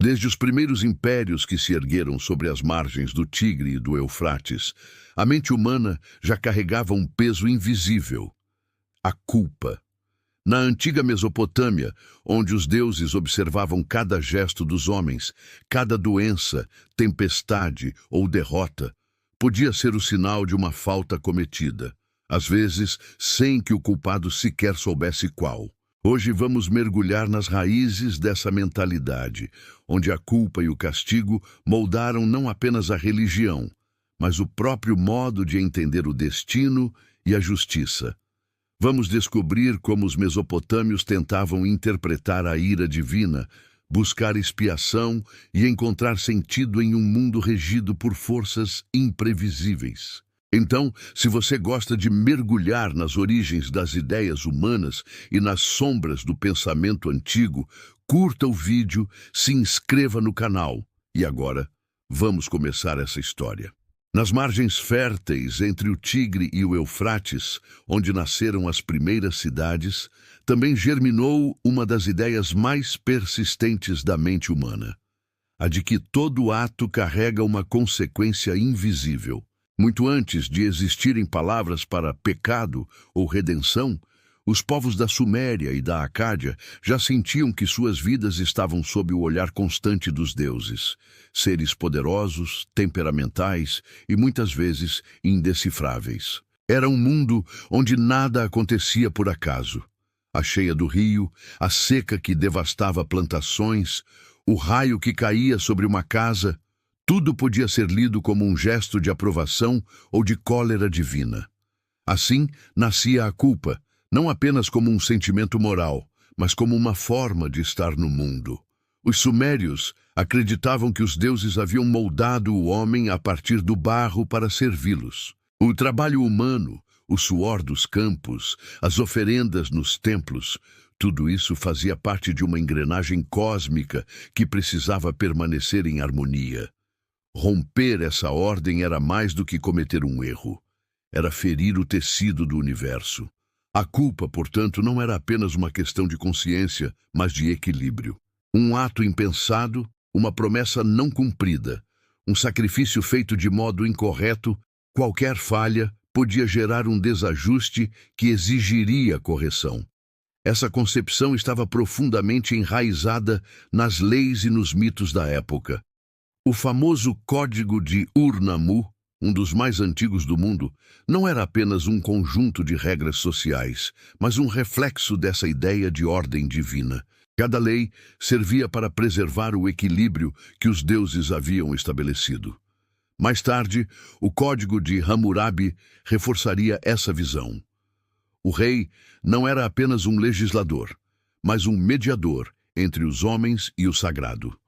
Desde os primeiros impérios que se ergueram sobre as margens do Tigre e do Eufrates, a mente humana já carregava um peso invisível: a culpa. Na antiga Mesopotâmia, onde os deuses observavam cada gesto dos homens, cada doença, tempestade ou derrota, podia ser o sinal de uma falta cometida, às vezes sem que o culpado sequer soubesse qual. Hoje vamos mergulhar nas raízes dessa mentalidade, onde a culpa e o castigo moldaram não apenas a religião, mas o próprio modo de entender o destino e a justiça. Vamos descobrir como os mesopotâmios tentavam interpretar a ira divina, buscar expiação e encontrar sentido em um mundo regido por forças imprevisíveis. Então, se você gosta de mergulhar nas origens das ideias humanas e nas sombras do pensamento antigo, curta o vídeo, se inscreva no canal. E agora, vamos começar essa história. Nas margens férteis entre o Tigre e o Eufrates, onde nasceram as primeiras cidades, também germinou uma das ideias mais persistentes da mente humana: a de que todo ato carrega uma consequência invisível. Muito antes de existirem palavras para pecado ou redenção, os povos da Suméria e da Acádia já sentiam que suas vidas estavam sob o olhar constante dos deuses, seres poderosos, temperamentais e muitas vezes indecifráveis. Era um mundo onde nada acontecia por acaso. A cheia do rio, a seca que devastava plantações, o raio que caía sobre uma casa, tudo podia ser lido como um gesto de aprovação ou de cólera divina. Assim, nascia a culpa, não apenas como um sentimento moral, mas como uma forma de estar no mundo. Os sumérios acreditavam que os deuses haviam moldado o homem a partir do barro para servi-los. O trabalho humano, o suor dos campos, as oferendas nos templos, tudo isso fazia parte de uma engrenagem cósmica que precisava permanecer em harmonia. Romper essa ordem era mais do que cometer um erro. Era ferir o tecido do universo. A culpa, portanto, não era apenas uma questão de consciência, mas de equilíbrio. Um ato impensado, uma promessa não cumprida, um sacrifício feito de modo incorreto, qualquer falha podia gerar um desajuste que exigiria correção. Essa concepção estava profundamente enraizada nas leis e nos mitos da época. O famoso Código de Ur-Nammu, um dos mais antigos do mundo, não era apenas um conjunto de regras sociais, mas um reflexo dessa ideia de ordem divina. Cada lei servia para preservar o equilíbrio que os deuses haviam estabelecido. Mais tarde, o Código de Hammurabi reforçaria essa visão. O rei não era apenas um legislador, mas um mediador entre os homens e o sagrado.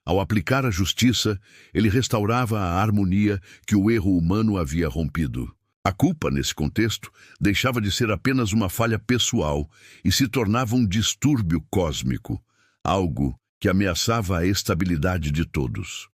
Ao aplicar a justiça, ele restaurava a harmonia que o erro humano havia rompido. A culpa, nesse contexto, deixava de ser apenas uma falha pessoal e se tornava um distúrbio cósmico, algo que ameaçava a estabilidade de todos.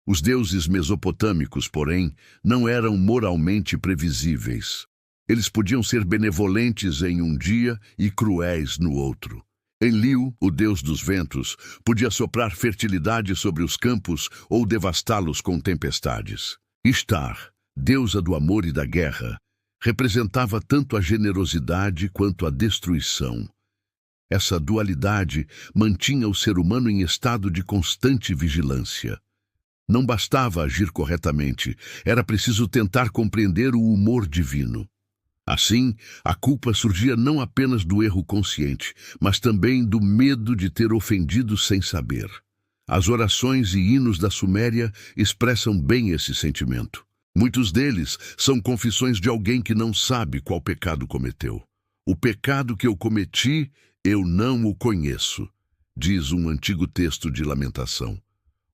Os deuses mesopotâmicos, porém, não eram moralmente previsíveis. Eles podiam ser benevolentes em um dia e cruéis no outro. Enlil, o deus dos ventos, podia soprar fertilidade sobre os campos ou devastá-los com tempestades. Ishtar, deusa do amor e da guerra, representava tanto a generosidade quanto a destruição. Essa dualidade mantinha o ser humano em estado de constante vigilância. Não bastava agir corretamente, era preciso tentar compreender o humor divino. Assim, a culpa surgia não apenas do erro consciente, mas também do medo de ter ofendido sem saber. As orações e hinos da Suméria expressam bem esse sentimento. Muitos deles são confissões de alguém que não sabe qual pecado cometeu. O pecado que eu cometi, eu não o conheço, diz um antigo texto de lamentação.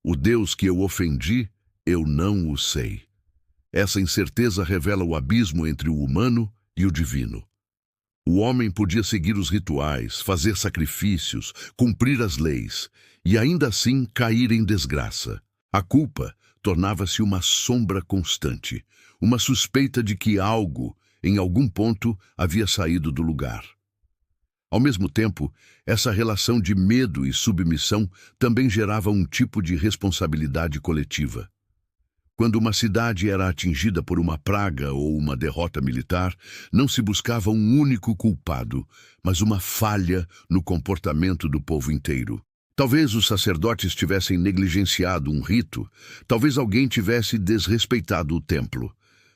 O Deus que eu ofendi, eu não o sei. Essa incerteza revela o abismo entre o humano e o divino. O homem podia seguir os rituais, fazer sacrifícios, cumprir as leis, e ainda assim cair em desgraça. A culpa tornava-se uma sombra constante, uma suspeita de que algo, em algum ponto, havia saído do lugar. Ao mesmo tempo, essa relação de medo e submissão também gerava um tipo de responsabilidade coletiva. Quando uma cidade era atingida por uma praga ou uma derrota militar, não se buscava um único culpado, mas uma falha no comportamento do povo inteiro. Talvez os sacerdotes tivessem negligenciado um rito, talvez alguém tivesse desrespeitado o templo,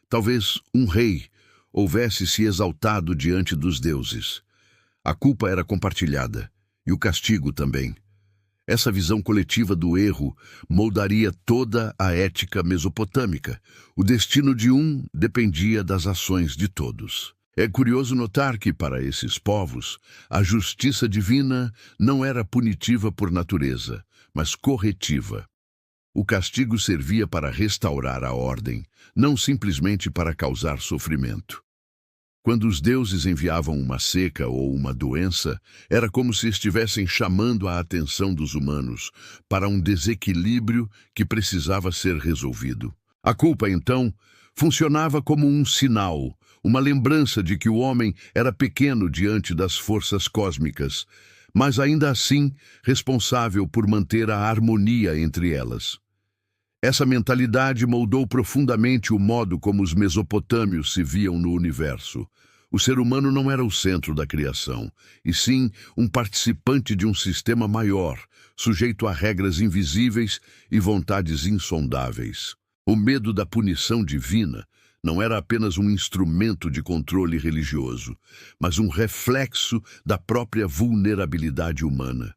talvez um rei houvesse se exaltado diante dos deuses. A culpa era compartilhada, e o castigo também. Essa visão coletiva do erro moldaria toda a ética mesopotâmica. O destino de um dependia das ações de todos. É curioso notar que, para esses povos, a justiça divina não era punitiva por natureza, mas corretiva. O castigo servia para restaurar a ordem, não simplesmente para causar sofrimento. Quando os deuses enviavam uma seca ou uma doença, era como se estivessem chamando a atenção dos humanos para um desequilíbrio que precisava ser resolvido. A culpa, então, funcionava como um sinal, uma lembrança de que o homem era pequeno diante das forças cósmicas, mas ainda assim responsável por manter a harmonia entre elas. Essa mentalidade moldou profundamente o modo como os mesopotâmios se viam no universo. O ser humano não era o centro da criação, e sim um participante de um sistema maior, sujeito a regras invisíveis e vontades insondáveis. O medo da punição divina não era apenas um instrumento de controle religioso, mas um reflexo da própria vulnerabilidade humana.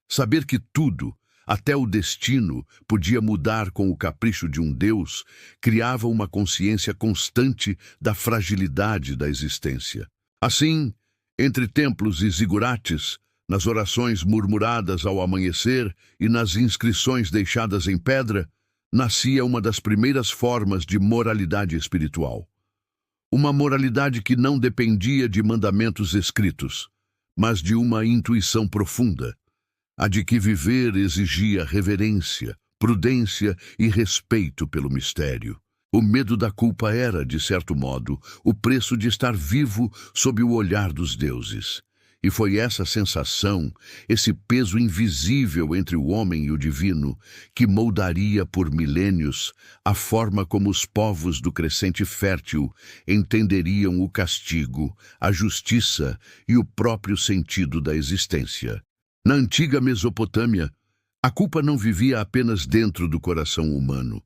Saber que tudo, até o destino, podia mudar com o capricho de um Deus, criava uma consciência constante da fragilidade da existência. Assim, entre templos e zigurates, nas orações murmuradas ao amanhecer e nas inscrições deixadas em pedra, nascia uma das primeiras formas de moralidade espiritual. Uma moralidade que não dependia de mandamentos escritos, mas de uma intuição profunda, a de que viver exigia reverência, prudência e respeito pelo mistério. O medo da culpa era, de certo modo, o preço de estar vivo sob o olhar dos deuses. E foi essa sensação, esse peso invisível entre o homem e o divino, que moldaria por milênios a forma como os povos do crescente fértil entenderiam o castigo, a justiça e o próprio sentido da existência. Na antiga Mesopotâmia, a culpa não vivia apenas dentro do coração humano.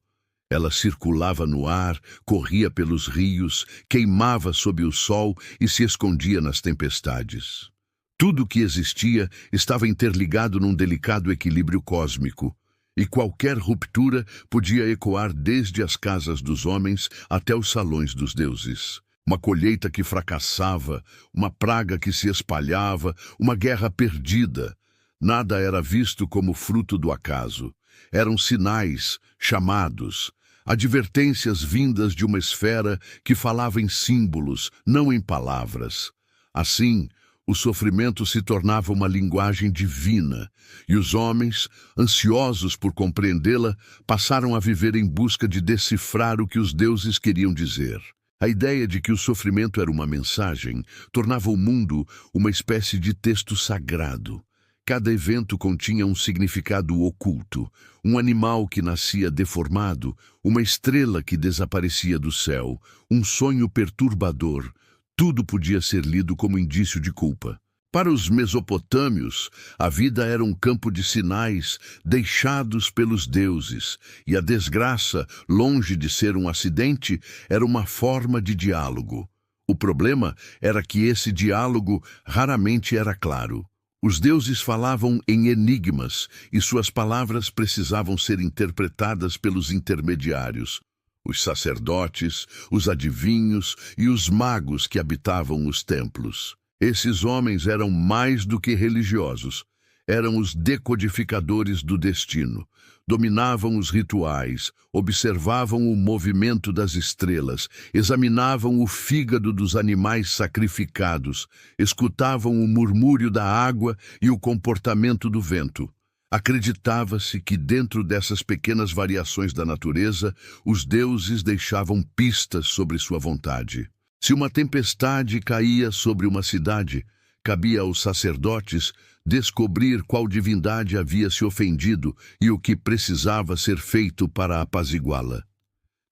Ela circulava no ar, corria pelos rios, queimava sob o sol e se escondia nas tempestades. Tudo o que existia estava interligado num delicado equilíbrio cósmico, e qualquer ruptura podia ecoar desde as casas dos homens até os salões dos deuses. Uma colheita que fracassava, uma praga que se espalhava, uma guerra perdida. Nada era visto como fruto do acaso. Eram sinais, chamados, advertências vindas de uma esfera que falava em símbolos, não em palavras. Assim, o sofrimento se tornava uma linguagem divina, e os homens, ansiosos por compreendê-la, passaram a viver em busca de decifrar o que os deuses queriam dizer. A ideia de que o sofrimento era uma mensagem tornava o mundo uma espécie de texto sagrado. Cada evento continha um significado oculto, um animal que nascia deformado, uma estrela que desaparecia do céu, um sonho perturbador. Tudo podia ser lido como indício de culpa. Para os mesopotâmios, a vida era um campo de sinais deixados pelos deuses, e a desgraça, longe de ser um acidente, era uma forma de diálogo. O problema era que esse diálogo raramente era claro. Os deuses falavam em enigmas e suas palavras precisavam ser interpretadas pelos intermediários, os sacerdotes, os adivinhos e os magos que habitavam os templos. Esses homens eram mais do que religiosos, eram os decodificadores do destino. Dominavam os rituais, observavam o movimento das estrelas, examinavam o fígado dos animais sacrificados, escutavam o murmúrio da água e o comportamento do vento. Acreditava-se que dentro dessas pequenas variações da natureza, os deuses deixavam pistas sobre sua vontade. Se uma tempestade caía sobre uma cidade, cabia aos sacerdotes descobrir qual divindade havia se ofendido e o que precisava ser feito para apaziguá-la.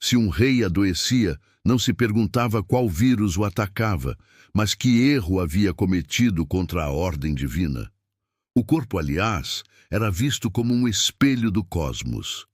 Se um rei adoecia, não se perguntava qual vírus o atacava, mas que erro havia cometido contra a ordem divina. O corpo, aliás, era visto como um espelho do cosmos.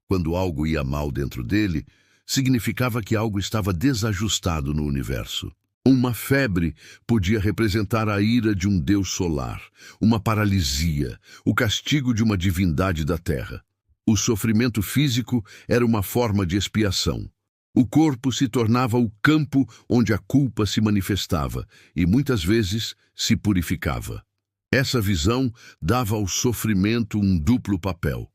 Quando algo ia mal dentro dele, significava que algo estava desajustado no universo. Uma febre podia representar a ira de um deus solar, uma paralisia, o castigo de uma divindade da terra. O sofrimento físico era uma forma de expiação. O corpo se tornava o campo onde a culpa se manifestava e, muitas vezes, se purificava. Essa visão dava ao sofrimento um duplo papel.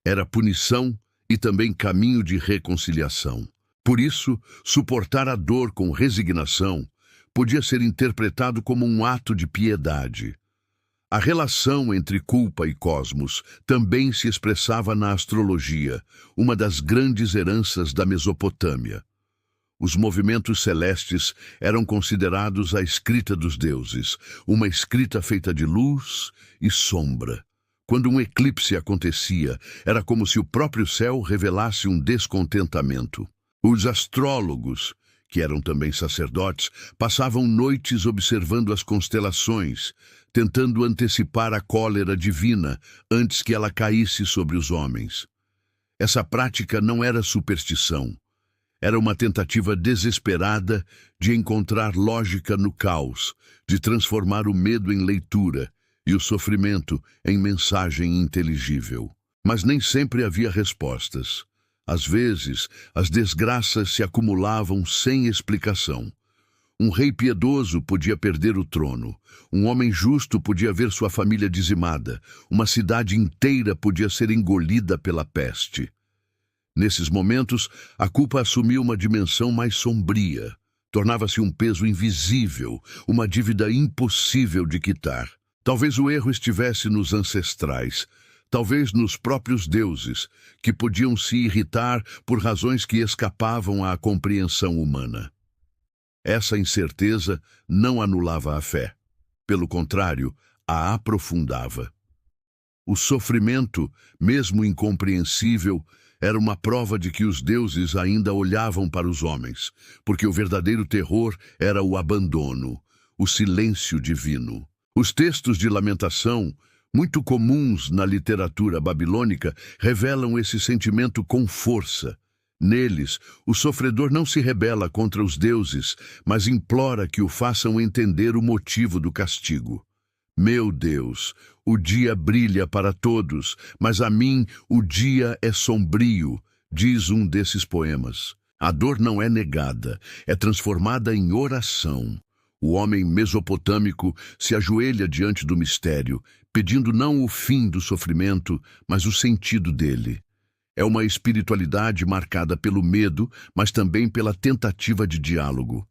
Era punição e também caminho de reconciliação. Por isso, suportar a dor com resignação podia ser interpretado como um ato de piedade. A relação entre culpa e cosmos também se expressava na astrologia, uma das grandes heranças da Mesopotâmia. Os movimentos celestes eram considerados a escrita dos deuses, uma escrita feita de luz e sombra. Quando um eclipse acontecia, era como se o próprio céu revelasse um descontentamento. Os astrólogos, que eram também sacerdotes, passavam noites observando as constelações, tentando antecipar a cólera divina antes que ela caísse sobre os homens. Essa prática não era superstição. Era uma tentativa desesperada de encontrar lógica no caos, de transformar o medo em leitura e o sofrimento em mensagem inteligível. Mas nem sempre havia respostas. Às vezes, as desgraças se acumulavam sem explicação. Um rei piedoso podia perder o trono, um homem justo podia ver sua família dizimada, uma cidade inteira podia ser engolida pela peste. Nesses momentos, a culpa assumia uma dimensão mais sombria, tornava-se um peso invisível, uma dívida impossível de quitar. Talvez o erro estivesse nos ancestrais, talvez nos próprios deuses, que podiam se irritar por razões que escapavam à compreensão humana. Essa incerteza não anulava a fé. Pelo contrário, a aprofundava. O sofrimento, mesmo incompreensível, era uma prova de que os deuses ainda olhavam para os homens, porque o verdadeiro terror era o abandono, o silêncio divino. Os textos de lamentação, muito comuns na literatura babilônica, revelam esse sentimento com força. Neles, o sofredor não se rebela contra os deuses, mas implora que o façam entender o motivo do castigo. Meu Deus, o dia brilha para todos, mas a mim o dia é sombrio, diz um desses poemas. A dor não é negada, é transformada em oração. O homem mesopotâmico se ajoelha diante do mistério, pedindo não o fim do sofrimento, mas o sentido dele. É uma espiritualidade marcada pelo medo, mas também pela tentativa de diálogo.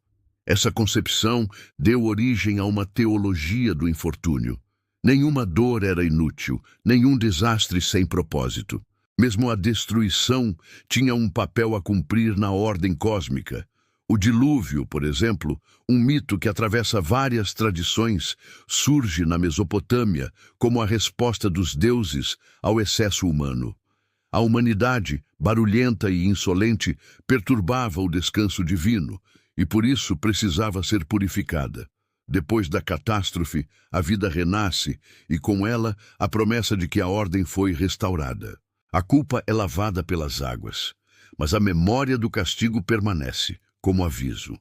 Essa concepção deu origem a uma teologia do infortúnio. Nenhuma dor era inútil, nenhum desastre sem propósito. Mesmo a destruição tinha um papel a cumprir na ordem cósmica. O dilúvio, por exemplo, um mito que atravessa várias tradições, surge na Mesopotâmia como a resposta dos deuses ao excesso humano. A humanidade, barulhenta e insolente, perturbava o descanso divino e por isso precisava ser purificada. Depois da catástrofe, a vida renasce e com ela a promessa de que a ordem foi restaurada. A culpa é lavada pelas águas, mas a memória do castigo permanece, como aviso.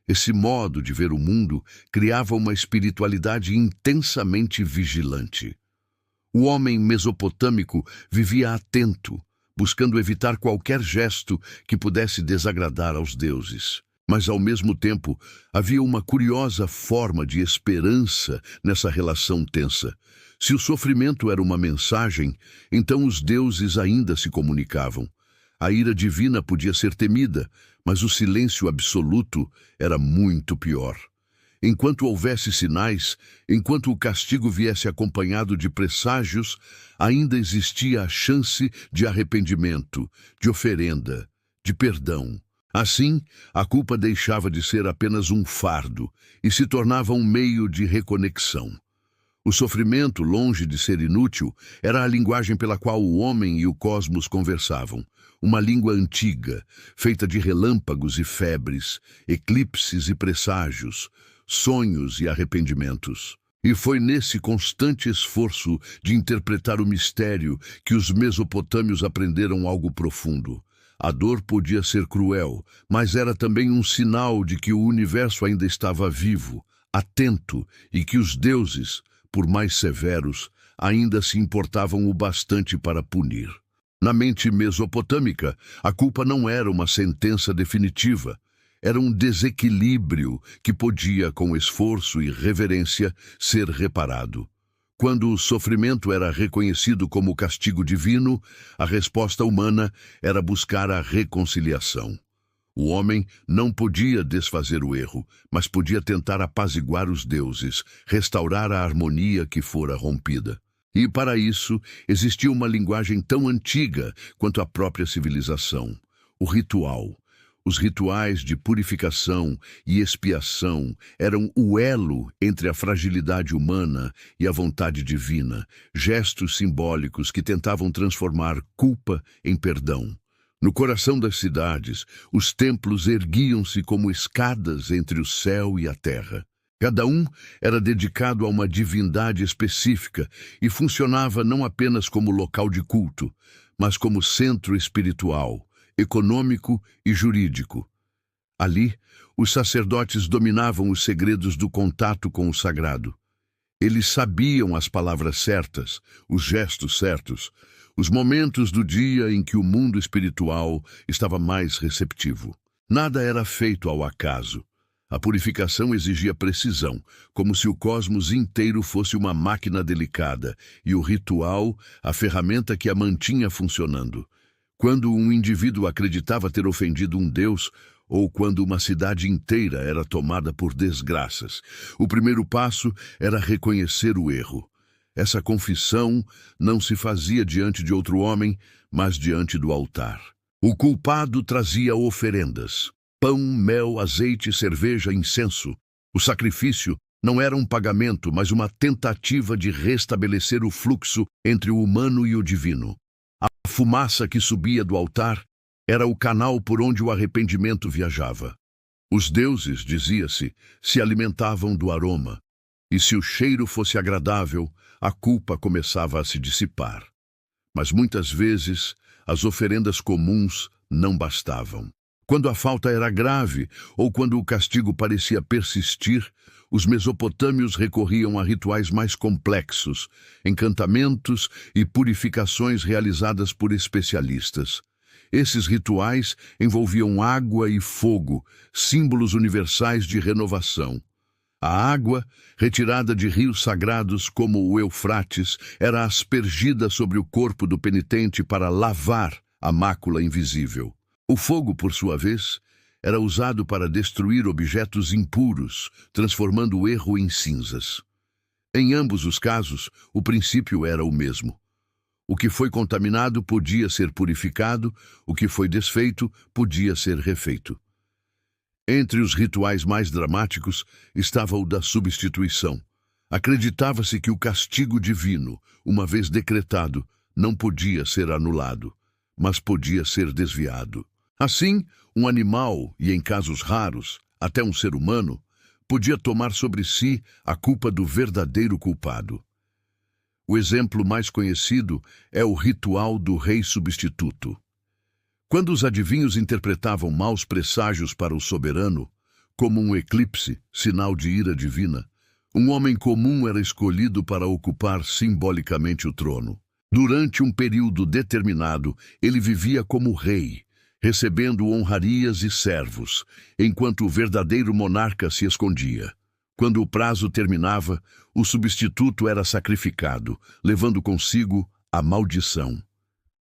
Esse modo de ver o mundo criava uma espiritualidade intensamente vigilante. O homem mesopotâmico vivia atento, buscando evitar qualquer gesto que pudesse desagradar aos deuses. Mas, ao mesmo tempo, havia uma curiosa forma de esperança nessa relação tensa. Se o sofrimento era uma mensagem, então os deuses ainda se comunicavam. A ira divina podia ser temida, mas o silêncio absoluto era muito pior. Enquanto houvesse sinais, enquanto o castigo viesse acompanhado de presságios, ainda existia a chance de arrependimento, de oferenda, de perdão. Assim, a culpa deixava de ser apenas um fardo e se tornava um meio de reconexão. O sofrimento, longe de ser inútil, era a linguagem pela qual o homem e o cosmos conversavam. Uma língua antiga, feita de relâmpagos e febres, eclipses e presságios, sonhos e arrependimentos. E foi nesse constante esforço de interpretar o mistério que os mesopotâmios aprenderam algo profundo. A dor podia ser cruel, mas era também um sinal de que o universo ainda estava vivo, atento, e que os deuses, por mais severos, ainda se importavam o bastante para punir. Na mente mesopotâmica, a culpa não era uma sentença definitiva. Era um desequilíbrio que podia, com esforço e reverência, ser reparado. Quando o sofrimento era reconhecido como castigo divino, a resposta humana era buscar a reconciliação. O homem não podia desfazer o erro, mas podia tentar apaziguar os deuses, restaurar a harmonia que fora rompida. E para isso, existia uma linguagem tão antiga quanto a própria civilização: o ritual. Os rituais de purificação e expiação eram o elo entre a fragilidade humana e a vontade divina, gestos simbólicos que tentavam transformar culpa em perdão. No coração das cidades, os templos erguiam-se como escadas entre o céu e a terra. Cada um era dedicado a uma divindade específica e funcionava não apenas como local de culto, mas como centro espiritual, econômico e jurídico. Ali, os sacerdotes dominavam os segredos do contato com o sagrado. Eles sabiam as palavras certas, os gestos certos, os momentos do dia em que o mundo espiritual estava mais receptivo. Nada era feito ao acaso. A purificação exigia precisão, como se o cosmos inteiro fosse uma máquina delicada, e o ritual, a ferramenta que a mantinha funcionando. Quando um indivíduo acreditava ter ofendido um deus, ou quando uma cidade inteira era tomada por desgraças, o primeiro passo era reconhecer o erro. Essa confissão não se fazia diante de outro homem, mas diante do altar. O culpado trazia oferendas: pão, mel, azeite, cerveja, incenso. O sacrifício não era um pagamento, mas uma tentativa de restabelecer o fluxo entre o humano e o divino. A fumaça que subia do altar era o canal por onde o arrependimento viajava. Os deuses, dizia-se, se alimentavam do aroma, e se o cheiro fosse agradável, a culpa começava a se dissipar. Mas muitas vezes, as oferendas comuns não bastavam. Quando a falta era grave ou quando o castigo parecia persistir, os mesopotâmios recorriam a rituais mais complexos, encantamentos e purificações realizadas por especialistas. Esses rituais envolviam água e fogo, símbolos universais de renovação. A água, retirada de rios sagrados como o Eufrates, era aspergida sobre o corpo do penitente para lavar a mácula invisível. O fogo, por sua vez, era usado para destruir objetos impuros, transformando o erro em cinzas. Em ambos os casos, o princípio era o mesmo. O que foi contaminado podia ser purificado, o que foi desfeito podia ser refeito. Entre os rituais mais dramáticos estava o da substituição. Acreditava-se que o castigo divino, uma vez decretado, não podia ser anulado, mas podia ser desviado. Assim, um animal, e em casos raros, até um ser humano, podia tomar sobre si a culpa do verdadeiro culpado. O exemplo mais conhecido é o ritual do rei substituto. Quando os adivinhos interpretavam maus presságios para o soberano, como um eclipse, sinal de ira divina, um homem comum era escolhido para ocupar simbolicamente o trono. Durante um período determinado, ele vivia como rei, recebendo honrarias e servos, enquanto o verdadeiro monarca se escondia. Quando o prazo terminava, o substituto era sacrificado, levando consigo a maldição.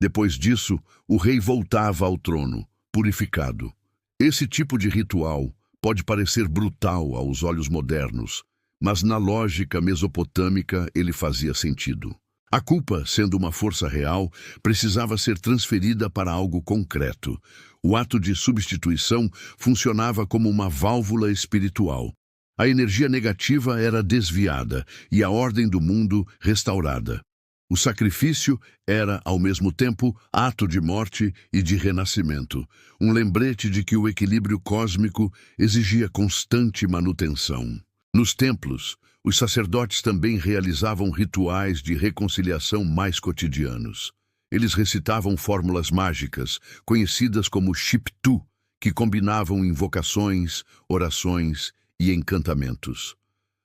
Depois disso, o rei voltava ao trono, purificado. Esse tipo de ritual pode parecer brutal aos olhos modernos, mas na lógica mesopotâmica ele fazia sentido. A culpa, sendo uma força real, precisava ser transferida para algo concreto. O ato de substituição funcionava como uma válvula espiritual. A energia negativa era desviada e a ordem do mundo restaurada. O sacrifício era, ao mesmo tempo, ato de morte e de renascimento, um lembrete de que o equilíbrio cósmico exigia constante manutenção. Nos templos, os sacerdotes também realizavam rituais de reconciliação mais cotidianos. Eles recitavam fórmulas mágicas, conhecidas como Shiptu, que combinavam invocações, orações e encantamentos.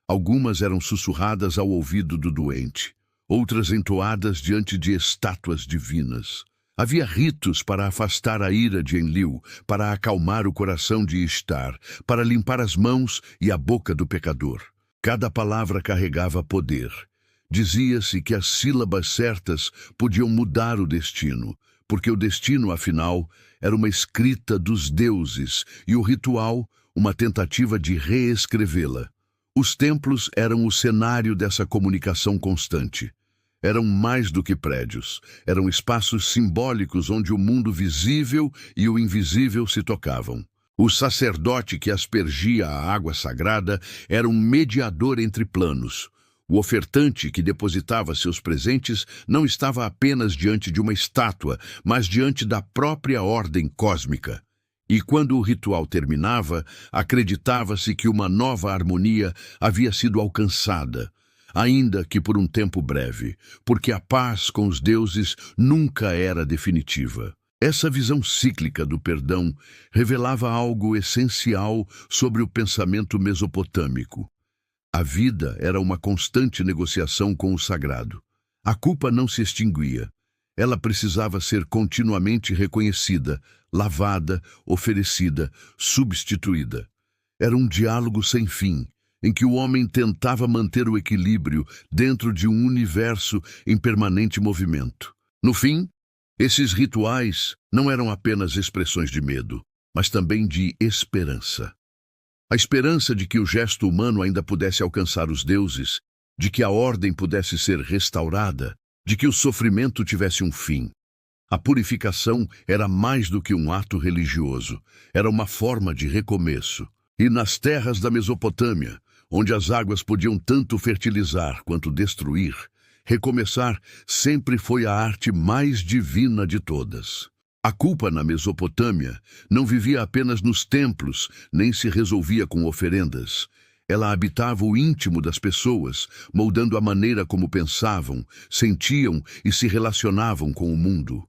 Algumas eram sussurradas ao ouvido do doente, outras entoadas diante de estátuas divinas. Havia ritos para afastar a ira de Enlil, para acalmar o coração de Ishtar, para limpar as mãos e a boca do pecador. Cada palavra carregava poder. Dizia-se que as sílabas certas podiam mudar o destino, porque o destino, afinal, era uma escrita dos deuses e o ritual, uma tentativa de reescrevê-la. Os templos eram o cenário dessa comunicação constante. Eram mais do que prédios, eram espaços simbólicos onde o mundo visível e o invisível se tocavam. O sacerdote que aspergia a água sagrada era um mediador entre planos. O ofertante que depositava seus presentes não estava apenas diante de uma estátua, mas diante da própria ordem cósmica. E quando o ritual terminava, acreditava-se que uma nova harmonia havia sido alcançada, ainda que por um tempo breve, porque a paz com os deuses nunca era definitiva. Essa visão cíclica do perdão revelava algo essencial sobre o pensamento mesopotâmico. A vida era uma constante negociação com o sagrado. A culpa não se extinguia. Ela precisava ser continuamente reconhecida, lavada, oferecida, substituída. Era um diálogo sem fim, em que o homem tentava manter o equilíbrio dentro de um universo em permanente movimento. No fim, esses rituais não eram apenas expressões de medo, mas também de esperança. A esperança de que o gesto humano ainda pudesse alcançar os deuses, de que a ordem pudesse ser restaurada, de que o sofrimento tivesse um fim. A purificação era mais do que um ato religioso, era uma forma de recomeço. E nas terras da Mesopotâmia, onde as águas podiam tanto fertilizar quanto destruir, recomeçar sempre foi a arte mais divina de todas. A culpa na Mesopotâmia não vivia apenas nos templos, nem se resolvia com oferendas. Ela habitava o íntimo das pessoas, moldando a maneira como pensavam, sentiam e se relacionavam com o mundo.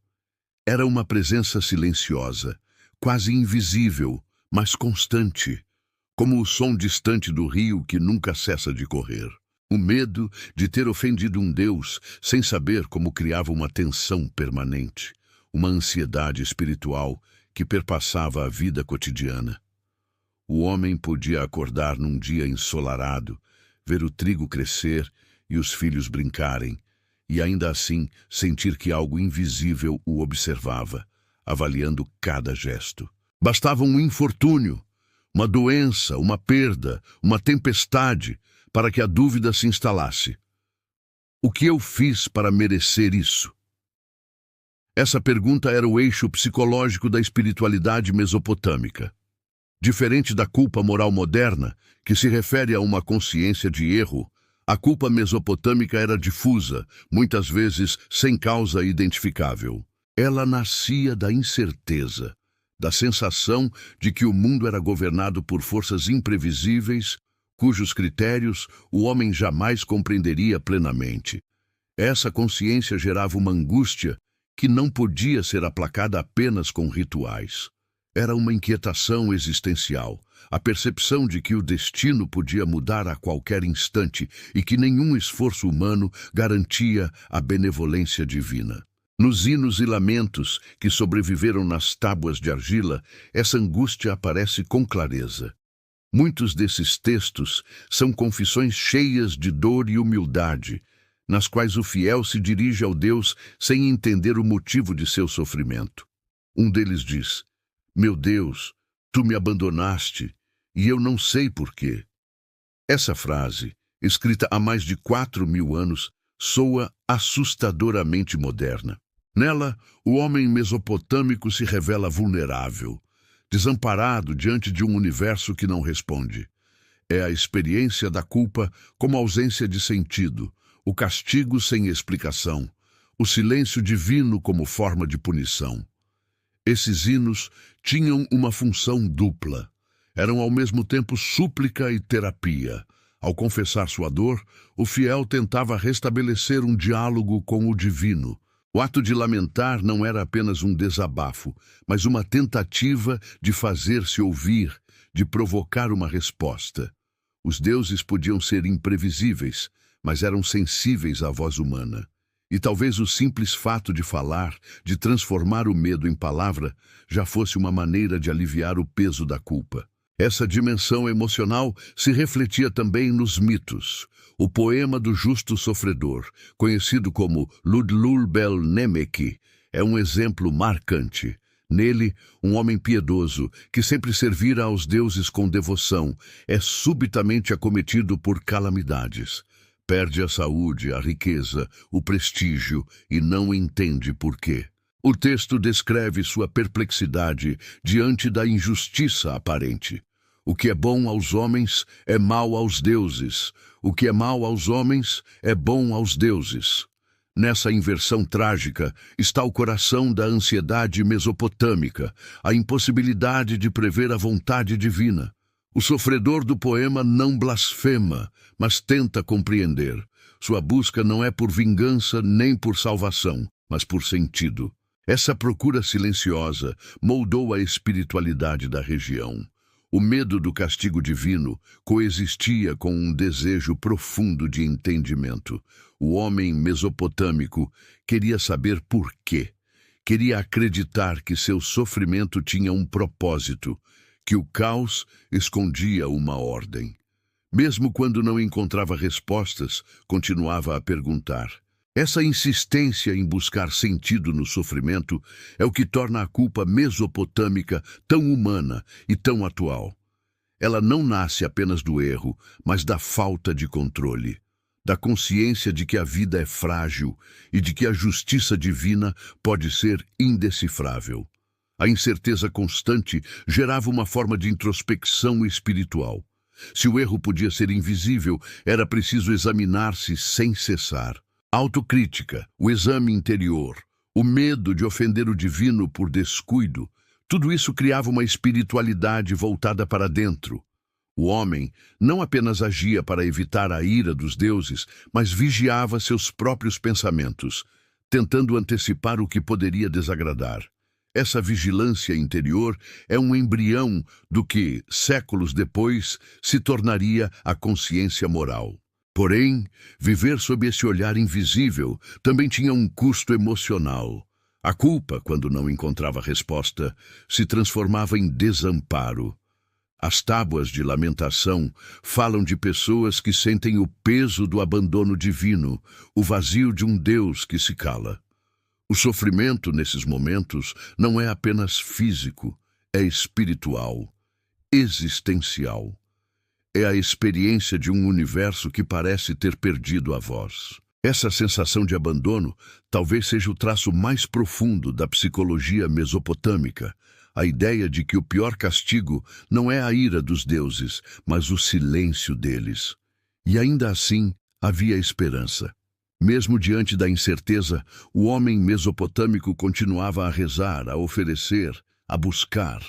Era uma presença silenciosa, quase invisível, mas constante, como o som distante do rio que nunca cessa de correr. O medo de ter ofendido um Deus sem saber como criava uma tensão permanente, uma ansiedade espiritual que perpassava a vida cotidiana. O homem podia acordar num dia ensolarado, ver o trigo crescer e os filhos brincarem, e ainda assim sentir que algo invisível o observava, avaliando cada gesto. Bastava um infortúnio, uma doença, uma perda, uma tempestade, para que a dúvida se instalasse. O que eu fiz para merecer isso? Essa pergunta era o eixo psicológico da espiritualidade mesopotâmica. Diferente da culpa moral moderna, que se refere a uma consciência de erro, a culpa mesopotâmica era difusa, muitas vezes sem causa identificável. Ela nascia da incerteza, da sensação de que o mundo era governado por forças imprevisíveis, cujos critérios o homem jamais compreenderia plenamente. Essa consciência gerava uma angústia que não podia ser aplacada apenas com rituais. Era uma inquietação existencial, a percepção de que o destino podia mudar a qualquer instante e que nenhum esforço humano garantia a benevolência divina. Nos hinos e lamentos que sobreviveram nas tábuas de argila, essa angústia aparece com clareza. Muitos desses textos são confissões cheias de dor e humildade, nas quais o fiel se dirige ao Deus sem entender o motivo de seu sofrimento. Um deles diz: "Meu Deus, tu me abandonaste, e eu não sei por quê." Essa frase, escrita há mais de 4.000 anos, soa assustadoramente moderna. Nela, o homem mesopotâmico se revela vulnerável, desamparado diante de um universo que não responde. É a experiência da culpa como ausência de sentido, o castigo sem explicação, o silêncio divino como forma de punição. Esses hinos tinham uma função dupla. Eram ao mesmo tempo súplica e terapia. Ao confessar sua dor, o fiel tentava restabelecer um diálogo com o divino. O ato de lamentar não era apenas um desabafo, mas uma tentativa de fazer-se ouvir, de provocar uma resposta. Os deuses podiam ser imprevisíveis, mas eram sensíveis à voz humana. E talvez o simples fato de falar, de transformar o medo em palavra, já fosse uma maneira de aliviar o peso da culpa. Essa dimensão emocional se refletia também nos mitos. O poema do justo sofredor, conhecido como Ludlul Bel Nemequi, é um exemplo marcante. Nele, um homem piedoso, que sempre servira aos deuses com devoção, é subitamente acometido por calamidades. Perde a saúde, a riqueza, o prestígio e não entende por quê. O texto descreve sua perplexidade diante da injustiça aparente. O que é bom aos homens é mal aos deuses. O que é mal aos homens é bom aos deuses. Nessa inversão trágica está o coração da ansiedade mesopotâmica, a impossibilidade de prever a vontade divina. O sofredor do poema não blasfema, mas tenta compreender. Sua busca não é por vingança nem por salvação, mas por sentido. Essa procura silenciosa moldou a espiritualidade da região. O medo do castigo divino coexistia com um desejo profundo de entendimento. O homem mesopotâmico queria saber por quê. Queria acreditar que seu sofrimento tinha um propósito, que o caos escondia uma ordem. Mesmo quando não encontrava respostas, continuava a perguntar. Essa insistência em buscar sentido no sofrimento é o que torna a culpa mesopotâmica tão humana e tão atual. Ela não nasce apenas do erro, mas da falta de controle, da consciência de que a vida é frágil e de que a justiça divina pode ser indecifrável. A incerteza constante gerava uma forma de introspecção espiritual. Se o erro podia ser invisível, era preciso examinar-se sem cessar. Autocrítica, o exame interior, o medo de ofender o divino por descuido, tudo isso criava uma espiritualidade voltada para dentro. O homem não apenas agia para evitar a ira dos deuses, mas vigiava seus próprios pensamentos, tentando antecipar o que poderia desagradar. Essa vigilância interior é um embrião do que, séculos depois, se tornaria a consciência moral. Porém, viver sob esse olhar invisível também tinha um custo emocional. A culpa, quando não encontrava resposta, se transformava em desamparo. As tábuas de lamentação falam de pessoas que sentem o peso do abandono divino, o vazio de um Deus que se cala. O sofrimento, nesses momentos, não é apenas físico, é espiritual, existencial. É a experiência de um universo que parece ter perdido a voz. Essa sensação de abandono talvez seja o traço mais profundo da psicologia mesopotâmica, a ideia de que o pior castigo não é a ira dos deuses, mas o silêncio deles. E ainda assim, havia esperança. Mesmo diante da incerteza, o homem mesopotâmico continuava a rezar, a oferecer, a buscar.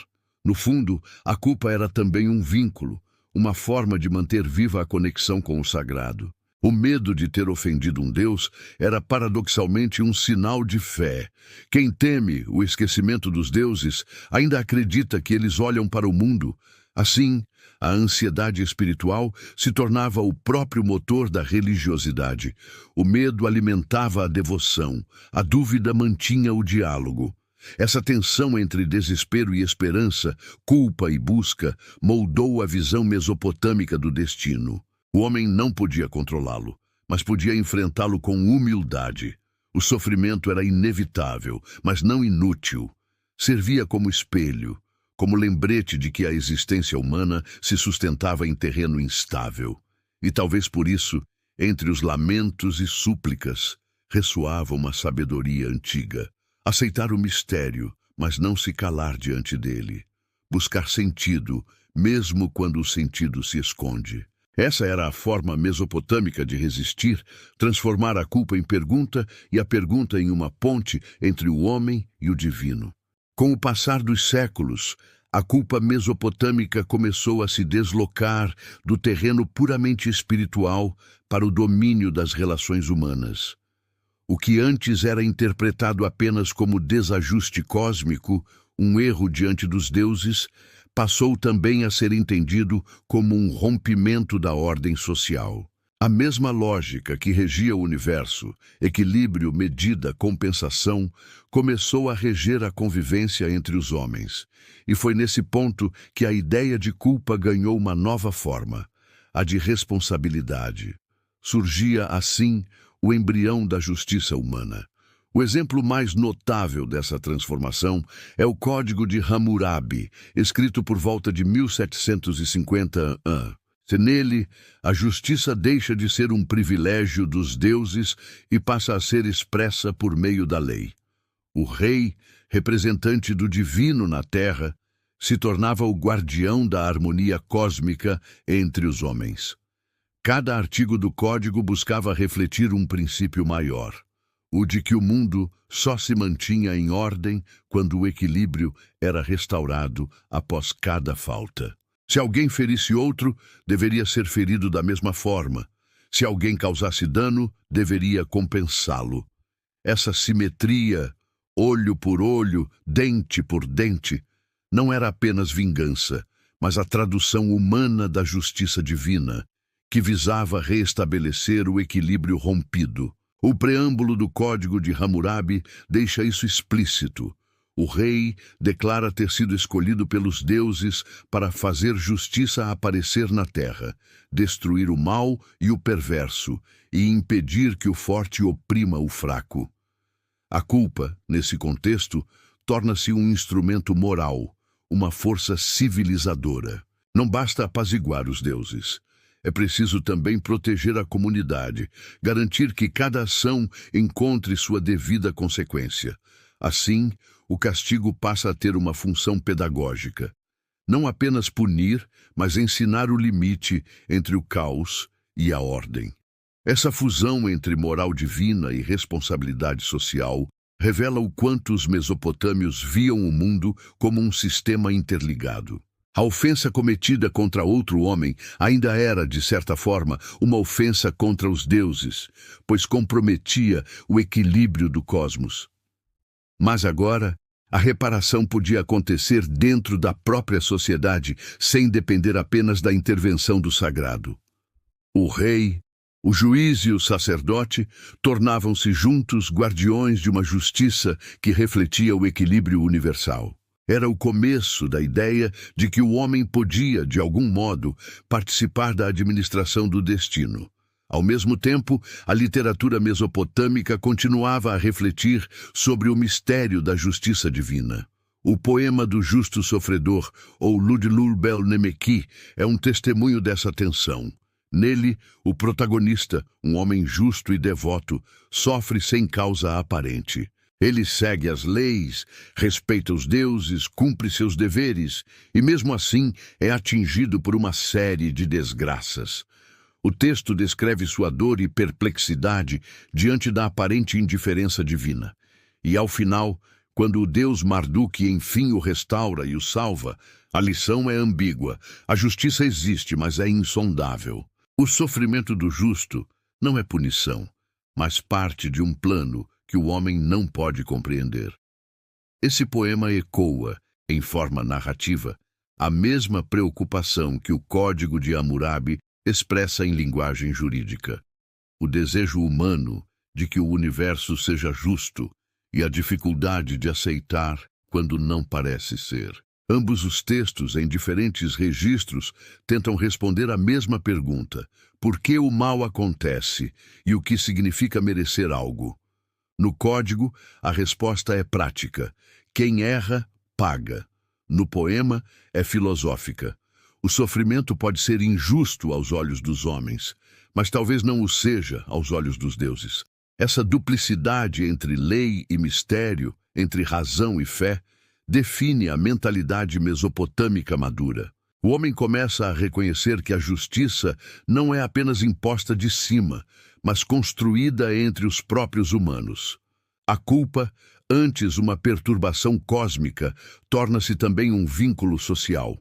No fundo, a culpa era também um vínculo, uma forma de manter viva a conexão com o sagrado. O medo de ter ofendido um Deus era paradoxalmente um sinal de fé. Quem teme o esquecimento dos deuses ainda acredita que eles olham para o mundo. Assim, a ansiedade espiritual se tornava o próprio motor da religiosidade. O medo alimentava a devoção, a dúvida mantinha o diálogo. Essa tensão entre desespero e esperança, culpa e busca, moldou a visão mesopotâmica do destino. O homem não podia controlá-lo, mas podia enfrentá-lo com humildade. O sofrimento era inevitável, mas não inútil. Servia como espelho, como lembrete de que a existência humana se sustentava em terreno instável. E talvez por isso, entre os lamentos e súplicas, ressoava uma sabedoria antiga. Aceitar o mistério, mas não se calar diante dele. Buscar sentido, mesmo quando o sentido se esconde. Essa era a forma mesopotâmica de resistir, transformar a culpa em pergunta e a pergunta em uma ponte entre o homem e o divino. Com o passar dos séculos, a culpa mesopotâmica começou a se deslocar do terreno puramente espiritual para o domínio das relações humanas. O que antes era interpretado apenas como desajuste cósmico, um erro diante dos deuses, passou também a ser entendido como um rompimento da ordem social. A mesma lógica que regia o universo, equilíbrio, medida, compensação, começou a reger a convivência entre os homens. E foi nesse ponto que a ideia de culpa ganhou uma nova forma, a de responsabilidade. Surgia, assim, o embrião da justiça humana. O exemplo mais notável dessa transformação é o Código de Hammurabi, escrito por volta de 1750 Nele, a justiça deixa de ser um privilégio dos deuses e passa a ser expressa por meio da lei. O rei, representante do divino na terra, se tornava o guardião da harmonia cósmica entre os homens. Cada artigo do código buscava refletir um princípio maior, o de que o mundo só se mantinha em ordem quando o equilíbrio era restaurado após cada falta. Se alguém ferisse outro, deveria ser ferido da mesma forma. Se alguém causasse dano, deveria compensá-lo. Essa simetria, olho por olho, dente por dente, não era apenas vingança, mas a tradução humana da justiça divina, que visava reestabelecer o equilíbrio rompido. O preâmbulo do Código de Hammurabi deixa isso explícito. O rei declara ter sido escolhido pelos deuses para fazer justiça aparecer na terra, destruir o mal e o perverso, e impedir que o forte oprima o fraco. A culpa, nesse contexto, torna-se um instrumento moral, uma força civilizadora. Não basta apaziguar os deuses. É preciso também proteger a comunidade, garantir que cada ação encontre sua devida consequência. Assim, o castigo passa a ter uma função pedagógica. Não apenas punir, mas ensinar o limite entre o caos e a ordem. Essa fusão entre moral divina e responsabilidade social revela o quanto os mesopotâmios viam o mundo como um sistema interligado. A ofensa cometida contra outro homem ainda era, de certa forma, uma ofensa contra os deuses, pois comprometia o equilíbrio do cosmos. Mas agora, a reparação podia acontecer dentro da própria sociedade, sem depender apenas da intervenção do sagrado. O rei, o juiz e o sacerdote tornavam-se juntos guardiões de uma justiça que refletia o equilíbrio universal. Era o começo da ideia de que o homem podia, de algum modo, participar da administração do destino. Ao mesmo tempo, a literatura mesopotâmica continuava a refletir sobre o mistério da justiça divina. O poema do Justo Sofredor, ou Ludlul Bel Nemeki, é um testemunho dessa tensão. Nele, o protagonista, um homem justo e devoto, sofre sem causa aparente. Ele segue as leis, respeita os deuses, cumpre seus deveres e, mesmo assim, é atingido por uma série de desgraças. O texto descreve sua dor e perplexidade diante da aparente indiferença divina. E, ao final, quando o deus Marduk enfim o restaura e o salva, a lição é ambígua. A justiça existe, mas é insondável. O sofrimento do justo não é punição, mas parte de um plano que o homem não pode compreender. Esse poema ecoa, em forma narrativa, a mesma preocupação que o Código de Hammurabi expressa em linguagem jurídica. O desejo humano de que o universo seja justo e a dificuldade de aceitar quando não parece ser. Ambos os textos, em diferentes registros, tentam responder à mesma pergunta: por que o mal acontece e o que significa merecer algo? No código, a resposta é prática. Quem erra, paga. No poema, é filosófica. O sofrimento pode ser injusto aos olhos dos homens, mas talvez não o seja aos olhos dos deuses. Essa duplicidade entre lei e mistério entre razão e fé, define a mentalidade mesopotâmica madura. O homem começa a reconhecer que a justiça não é apenas imposta de cima, mas construída entre os próprios humanos. A culpa, antes uma perturbação cósmica, torna-se também um vínculo social.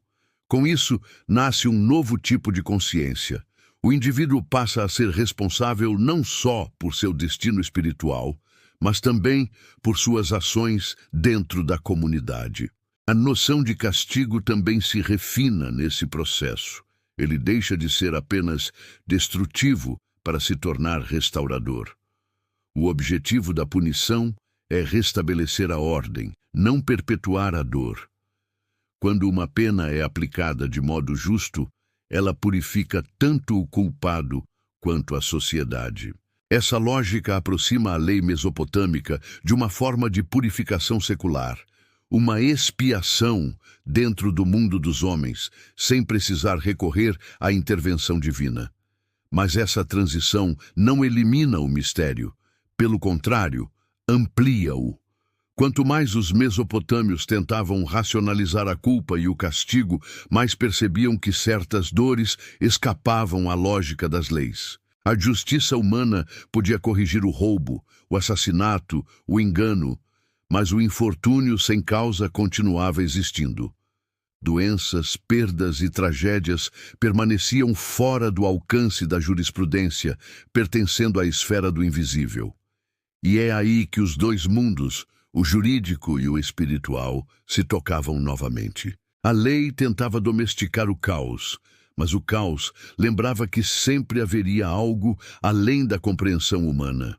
Com isso, nasce um novo tipo de consciência. O indivíduo passa a ser responsável não só por seu destino espiritual, mas também por suas ações dentro da comunidade. A noção de castigo também se refina nesse processo. Ele deixa de ser apenas destrutivo para se tornar restaurador. O objetivo da punição é restabelecer a ordem, não perpetuar a dor. Quando uma pena é aplicada de modo justo, ela purifica tanto o culpado quanto a sociedade. Essa lógica aproxima a lei mesopotâmica de uma forma de purificação secular, uma expiação dentro do mundo dos homens, sem precisar recorrer à intervenção divina. Mas essa transição não elimina o mistério, pelo contrário, amplia-o. Quanto mais os mesopotâmios tentavam racionalizar a culpa e o castigo, mais percebiam que certas dores escapavam à lógica das leis. A justiça humana podia corrigir o roubo, o assassinato, o engano, mas o infortúnio sem causa continuava existindo. Doenças, perdas e tragédias permaneciam fora do alcance da jurisprudência, pertencendo à esfera do invisível. E é aí que os dois mundos, o jurídico e o espiritual, se tocavam novamente. A lei tentava domesticar o caos, mas o caos lembrava que sempre haveria algo além da compreensão humana.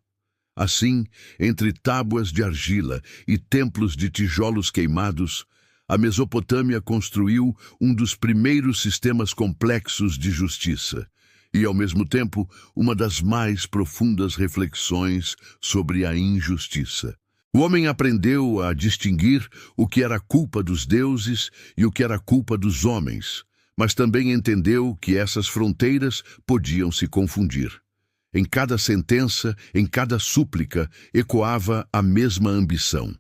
Assim, entre tábuas de argila e templos de tijolos queimados, a Mesopotâmia construiu um dos primeiros sistemas complexos de justiça e, ao mesmo tempo, uma das mais profundas reflexões sobre a injustiça. O homem aprendeu a distinguir o que era culpa dos deuses e o que era culpa dos homens, mas também entendeu que essas fronteiras podiam se confundir. Em cada sentença, em cada súplica, ecoava a mesma ambição: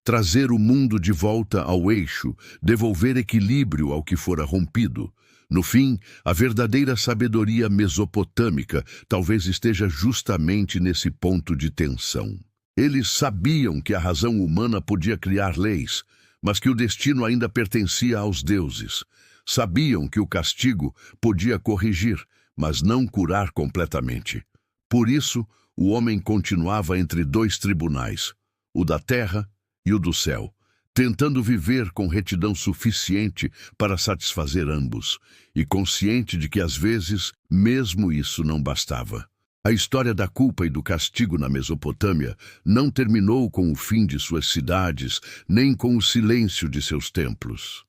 trazer o mundo de volta ao eixo, devolver equilíbrio ao que fora rompido. No fim, a verdadeira sabedoria mesopotâmica talvez esteja justamente nesse ponto de tensão. Eles sabiam que a razão humana podia criar leis, mas que o destino ainda pertencia aos deuses. Sabiam que o castigo podia corrigir, mas não curar completamente. Por isso, o homem continuava entre dois tribunais, o da terra e o do céu, tentando viver com retidão suficiente para satisfazer ambos, e consciente de que às vezes mesmo isso não bastava. A história da culpa e do castigo na Mesopotâmia não terminou com o fim de suas cidades, nem com o silêncio de seus templos.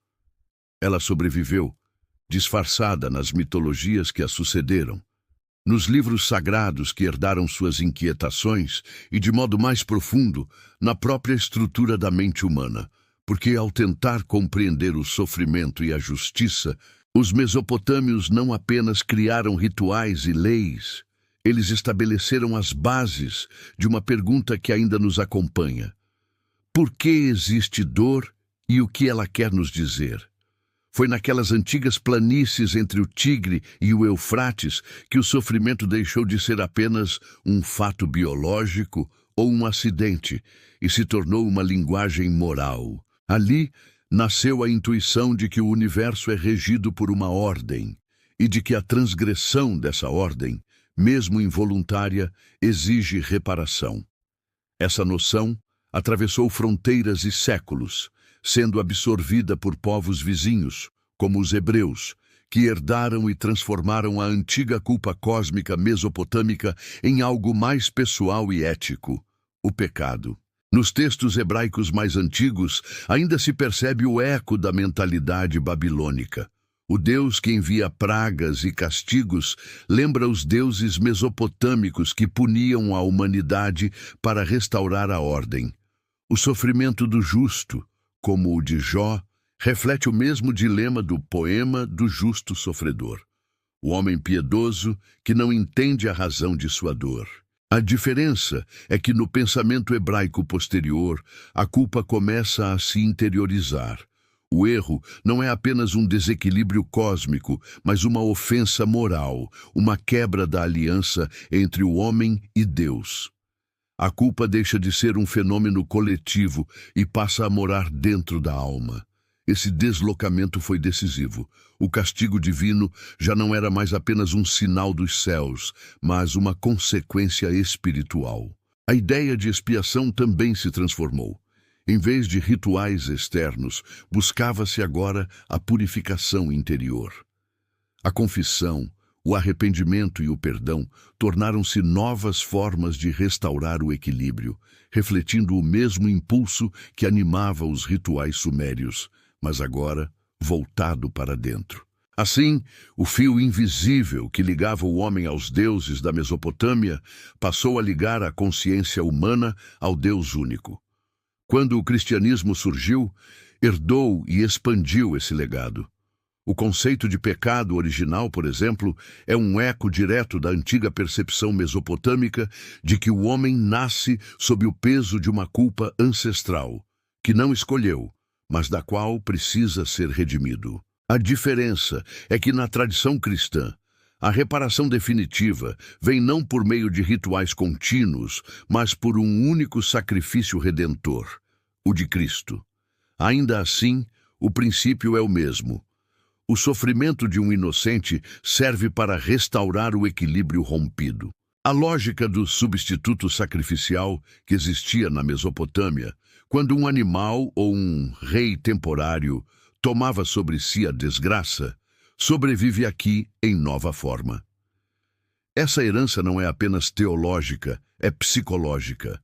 Ela sobreviveu, disfarçada nas mitologias que a sucederam, nos livros sagrados que herdaram suas inquietações e, de modo mais profundo, na própria estrutura da mente humana, porque ao tentar compreender o sofrimento e a justiça, os mesopotâmios não apenas criaram rituais e leis, eles estabeleceram as bases de uma pergunta que ainda nos acompanha: por que existe dor e o que ela quer nos dizer? Foi naquelas antigas planícies entre o Tigre e o Eufrates que o sofrimento deixou de ser apenas um fato biológico ou um acidente e se tornou uma linguagem moral. Ali nasceu a intuição de que o universo é regido por uma ordem e de que a transgressão dessa ordem, mesmo involuntária, exige reparação. Essa noção atravessou fronteiras e séculos, sendo absorvida por povos vizinhos, como os hebreus, que herdaram e transformaram a antiga culpa cósmica mesopotâmica em algo mais pessoal e ético: o pecado. Nos textos hebraicos mais antigos, ainda se percebe o eco da mentalidade babilônica. O Deus que envia pragas e castigos lembra os deuses mesopotâmicos que puniam a humanidade para restaurar a ordem. O sofrimento do justo, como o de Jó, reflete o mesmo dilema do poema do justo sofredor: o homem piedoso que não entende a razão de sua dor. A diferença é que no pensamento hebraico posterior, a culpa começa a se interiorizar. O erro não é apenas um desequilíbrio cósmico, mas uma ofensa moral, uma quebra da aliança entre o homem e Deus. A culpa deixa de ser um fenômeno coletivo e passa a morar dentro da alma. Esse deslocamento foi decisivo. O castigo divino já não era mais apenas um sinal dos céus, mas uma consequência espiritual. A ideia de expiação também se transformou. Em vez de rituais externos, buscava-se agora a purificação interior. A confissão, o arrependimento e o perdão tornaram-se novas formas de restaurar o equilíbrio, refletindo o mesmo impulso que animava os rituais sumérios, mas agora voltado para dentro. Assim, o fio invisível que ligava o homem aos deuses da Mesopotâmia passou a ligar a consciência humana ao Deus único. Quando o cristianismo surgiu, herdou e expandiu esse legado. O conceito de pecado original, por exemplo, é um eco direto da antiga percepção mesopotâmica de que o homem nasce sob o peso de uma culpa ancestral, que não escolheu, mas da qual precisa ser redimido. A diferença é que na tradição cristã, a reparação definitiva vem não por meio de rituais contínuos, mas por um único sacrifício redentor, o de Cristo. Ainda assim, o princípio é o mesmo. O sofrimento de um inocente serve para restaurar o equilíbrio rompido. A lógica do substituto sacrificial que existia na Mesopotâmia, quando um animal ou um rei temporário tomava sobre si a desgraça, sobrevive aqui em nova forma. Essa herança não é apenas teológica, é psicológica.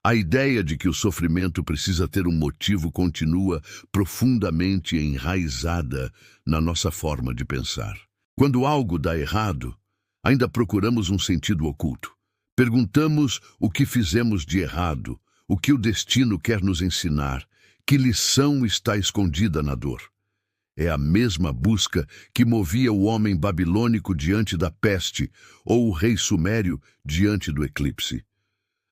A ideia de que o sofrimento precisa ter um motivo continua profundamente enraizada na nossa forma de pensar. Quando algo dá errado, ainda procuramos um sentido oculto. Perguntamos o que fizemos de errado, o que o destino quer nos ensinar, que lição está escondida na dor. É a mesma busca que movia o homem babilônico diante da peste ou o rei sumério diante do eclipse.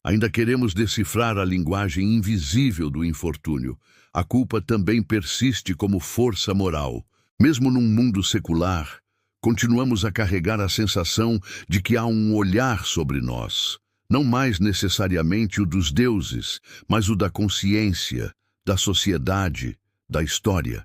Ainda queremos decifrar a linguagem invisível do infortúnio. A culpa também persiste como força moral. Mesmo num mundo secular, continuamos a carregar a sensação de que há um olhar sobre nós, não mais necessariamente o dos deuses, mas o da consciência, da sociedade, da história.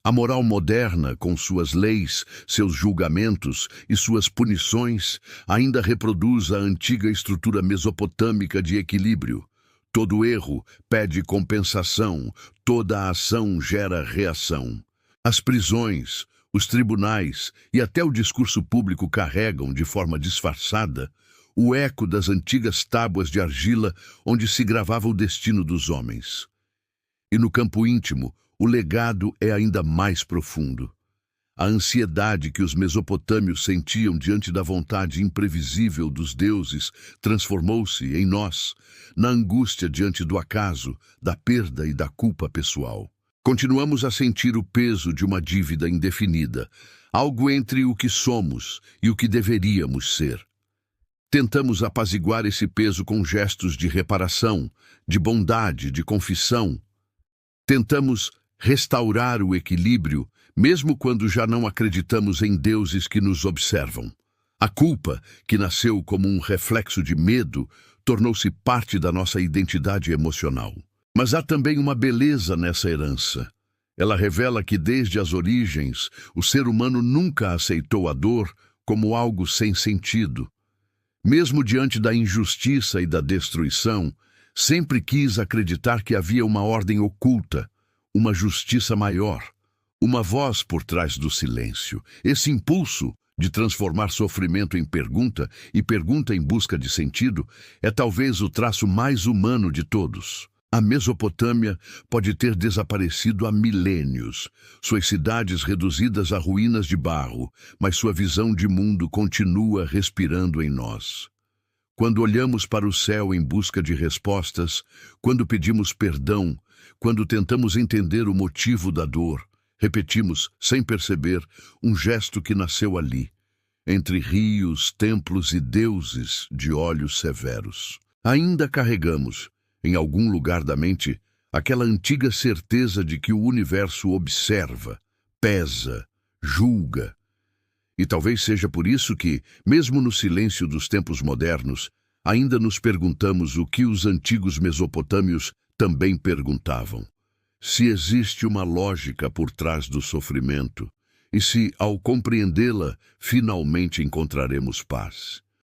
A moral moderna, com suas leis, seus julgamentos e suas punições, ainda reproduz a antiga estrutura mesopotâmica de equilíbrio. Todo erro pede compensação, toda ação gera reação. As prisões, os tribunais e até o discurso público carregam, de forma disfarçada, o eco das antigas tábuas de argila onde se gravava o destino dos homens. E no campo íntimo, o legado é ainda mais profundo. A ansiedade que os mesopotâmios sentiam diante da vontade imprevisível dos deuses transformou-se em nós, na angústia diante do acaso, da perda e da culpa pessoal. Continuamos a sentir o peso de uma dívida indefinida, algo entre o que somos e o que deveríamos ser. Tentamos apaziguar esse peso com gestos de reparação, de bondade, de confissão. Tentamos restaurar o equilíbrio, mesmo quando já não acreditamos em deuses que nos observam. A culpa, que nasceu como um reflexo de medo, tornou-se parte da nossa identidade emocional. Mas há também uma beleza nessa herança. Ela revela que desde as origens, o ser humano nunca aceitou a dor como algo sem sentido. Mesmo diante da injustiça e da destruição, sempre quis acreditar que havia uma ordem oculta, uma justiça maior, uma voz por trás do silêncio. Esse impulso de transformar sofrimento em pergunta e pergunta em busca de sentido é talvez o traço mais humano de todos. A Mesopotâmia pode ter desaparecido há milênios, suas cidades reduzidas a ruínas de barro, mas sua visão de mundo continua respirando em nós. Quando olhamos para o céu em busca de respostas, quando pedimos perdão, quando tentamos entender o motivo da dor, repetimos, sem perceber, um gesto que nasceu ali. entre rios, templos e deuses de olhos severos. Ainda carregamos, em algum lugar da mente, aquela antiga certeza de que o universo observa, pesa, julga. E talvez seja por isso que, mesmo no silêncio dos tempos modernos, ainda nos perguntamos o que os antigos mesopotâmios também perguntavam: se existe uma lógica por trás do sofrimento, e se, ao compreendê-la, finalmente encontraremos paz.